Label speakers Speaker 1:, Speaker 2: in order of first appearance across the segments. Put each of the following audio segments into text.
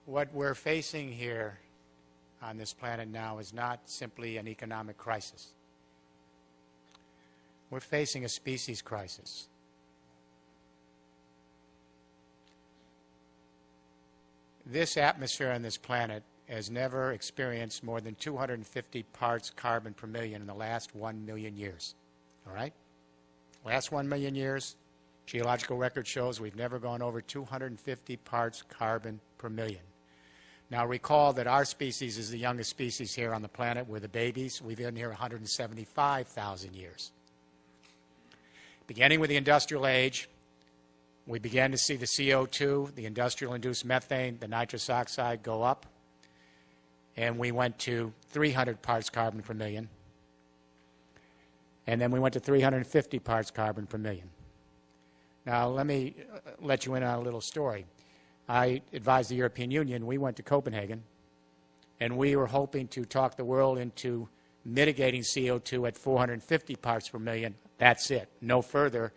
Speaker 1: What we're facing here on this planet now is not simply an economic crisis. We're facing a species crisis. This atmosphere on this planet has never experienced more than 250 parts carbon per million in the last 1 million years. All right? Last 1 million years, geological record shows we've never gone over 250 parts carbon per million. Now recall that our species is the youngest species here on the planet. We're the babies. We've been here 175,000 years. Beginning with the industrial age, we began to see the CO2, the industrial-induced methane, the nitrous oxide go up, and we went to 300 parts carbon per million. And then we went to 350 parts carbon per million. Now, let me let you in on a little story. I advised the European Union. We went to Copenhagen, and we were hoping to talk the world into mitigating CO2 at 450 parts per million. That's it, no further,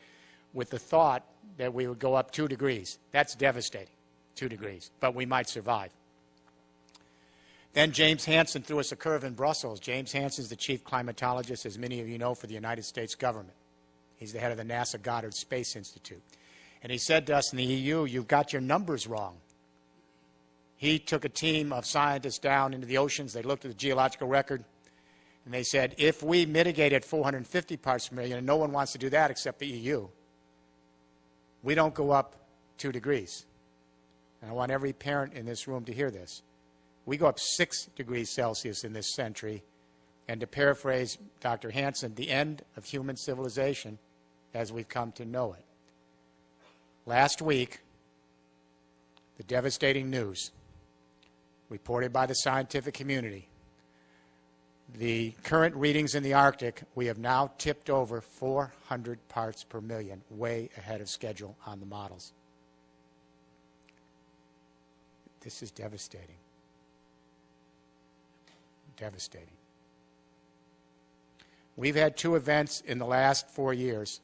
Speaker 1: with the thought that we would go up 2 degrees. That's devastating, 2 degrees, but we might survive. Then James Hansen threw us a curve in Brussels. James Hansen is the chief climatologist, as many of you know, for the United States government. He's the head of the NASA Goddard Space Institute. And he said to us in the EU, you've got your numbers wrong. He took a team of scientists down into the oceans. They looked at the geological record, and they said, if we mitigate at 450 parts per million, and no one wants to do that except the EU, we don't go up 2 degrees. And I want every parent in this room to hear this. We go up 6 degrees Celsius in this century, and to paraphrase Dr. Hansen, the end of human civilization as we've come to know it. Last week, the devastating news reported by the scientific community, the current readings in the Arctic, we have now tipped over 400 parts per million, way ahead of schedule on the models. This is devastating. Devastating. We've had 2 events in the last 4 years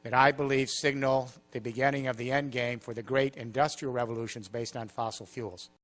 Speaker 1: that I believe signal the beginning of the end game for the great industrial revolutions based on fossil fuels.